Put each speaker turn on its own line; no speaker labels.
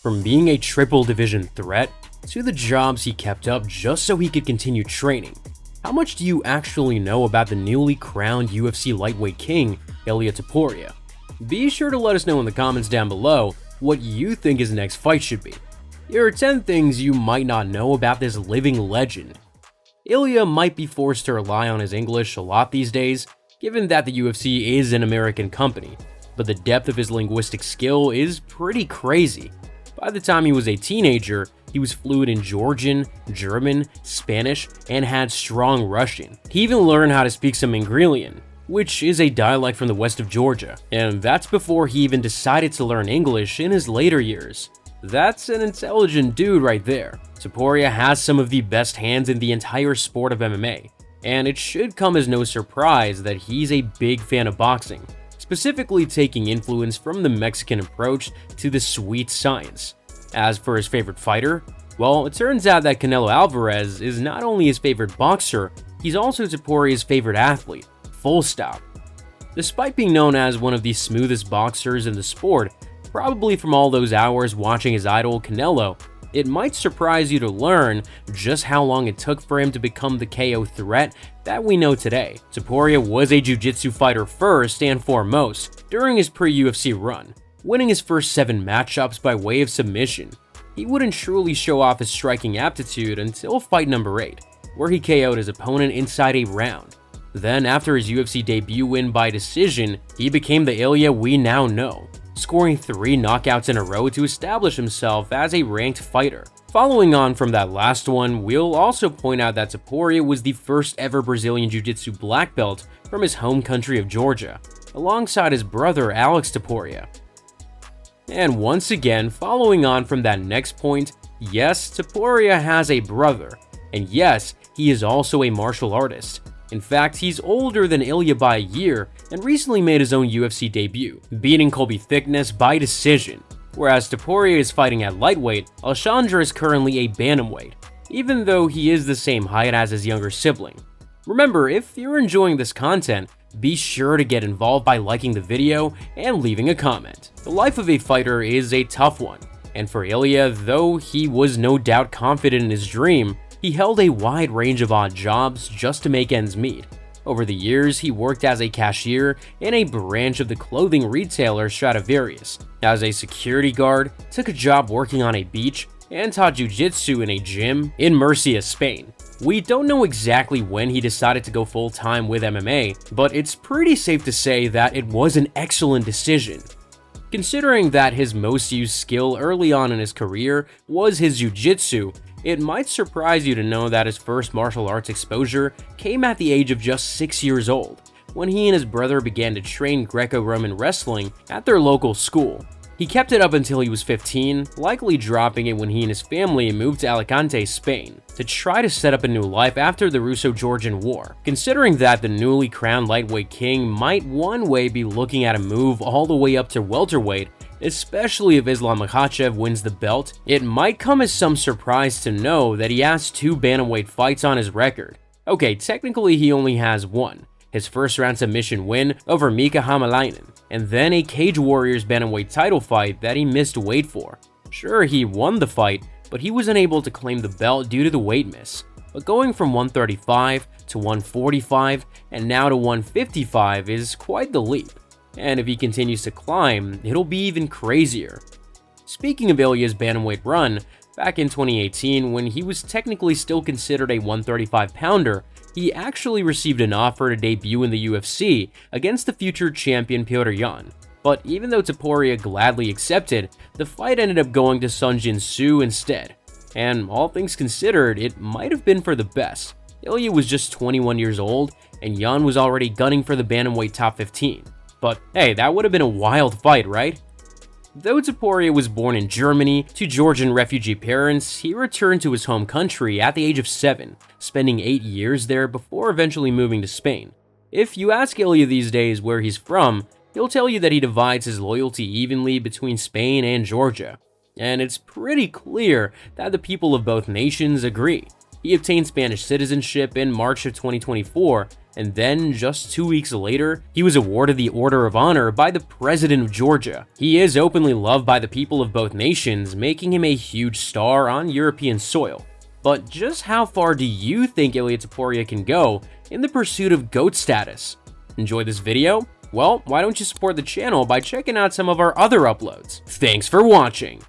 From being a triple division threat to the jobs he kept up just so he could continue training. How much do you actually know about the newly crowned UFC lightweight king, Ilia Topuria? Be sure to let us know in the comments down below what you think his next fight should be. Here are 10 things you might not know about this living legend. Ilia might be forced to rely on his English a lot these days, given that the UFC is an American company, but the depth of his linguistic skill is pretty crazy. By the time he was a teenager, he was fluent in Georgian, German, Spanish, and had strong Russian. He even learned how to speak some Ingrian, which is a dialect from the west of Georgia, and that's before he even decided to learn English in his later years. That's an intelligent dude right there. Topuria has some of the best hands in the entire sport of MMA, and it should come as no surprise that he's a big fan of boxing, specifically taking influence from the Mexican approach to the sweet science. As for his favorite fighter, well, it turns out that Canelo Alvarez is not only his favorite boxer, he's also Topuria's favorite athlete, full stop. Despite being known as one of the smoothest boxers in the sport, probably from all those hours watching his idol Canelo, it might surprise you to learn just how long it took for him to become the KO threat that we know today. Topuria was a jiu-jitsu fighter first and foremost during his pre-UFC run, winning his first 7 matchups by way of submission. He wouldn't truly show off his striking aptitude until fight number 8, where he KO'd his opponent inside a round. Then, after his UFC debut win by decision, he became the Ilia we now know, scoring 3 knockouts in a row to establish himself as a ranked fighter. Following on from that last one, we'll also point out that Topuria was the first ever Brazilian Jiu-Jitsu black belt from his home country of Georgia, alongside his brother Alex Topuria. And once again, following on from that next point, yes, Topuria has a brother, and yes, he is also a martial artist. In fact, he's older than Ilia by a year and recently made his own UFC debut, beating Colby Thickness by decision. Whereas Topuria is fighting at lightweight, Alexandre is currently a bantamweight, even though he is the same height as his younger sibling. Remember, if you're enjoying this content, be sure to get involved by liking the video and leaving a comment. The life of a fighter is a tough one, and for Ilia, though he was no doubt confident in his dream, he held a wide range of odd jobs just to make ends meet. Over the years, he worked as a cashier in a branch of the clothing retailer Stradivarius, as a security guard, took a job working on a beach, and taught jiu-jitsu in a gym in Murcia, Spain. We don't know exactly when he decided to go full-time with MMA, but it's pretty safe to say that it was an excellent decision. Considering that his most used skill early on in his career was his jiu-jitsu, it might surprise you to know that his first martial arts exposure came at the age of just 6 years old, when he and his brother began to train Greco-Roman wrestling at their local school. He kept it up until he was 15, likely dropping it when he and his family moved to Alicante, Spain, to try to set up a new life after the Russo-Georgian War. Considering that the newly crowned lightweight king might one way be looking at a move all the way up to welterweight, especially if Islam Makhachev wins the belt, it might come as some surprise to know that he has 2 bantamweight fights on his record. Okay, technically he only has 1. His first round submission win over Mika Hämäläinen, and then a Cage Warriors bantamweight title fight that he missed weight for. Sure, he won the fight, but he was unable to claim the belt due to the weight miss. But going from 135 to 145 and now to 155 is quite the leap. And if he continues to climb, it'll be even crazier. Speaking of Ilia's bantamweight run, back in 2018, when he was technically still considered a 135-pounder, he actually received an offer to debut in the UFC against the future champion Petr Yan. But even though Topuria gladly accepted, the fight ended up going to Sung Jin Soo instead. And all things considered, it might have been for the best. Ilia was just 21 years old, and Yan was already gunning for the bantamweight top 15. But hey, that would have been a wild fight, right? Though Topuria was born in Germany to Georgian refugee parents, he returned to his home country at the age of 7, spending 8 years there before eventually moving to Spain. If you ask Ilia these days where he's from, he'll tell you that he divides his loyalty evenly between Spain and Georgia. And it's pretty clear that the people of both nations agree. He obtained Spanish citizenship in March of 2024, and then, just 2 weeks later, he was awarded the Order of Honor by the President of Georgia. He is openly loved by the people of both nations, making him a huge star on European soil. But just how far do you think Ilia Topuria can go in the pursuit of GOAT status? Enjoy this video? Well, why don't you support the channel by checking out some of our other uploads? Thanks for watching!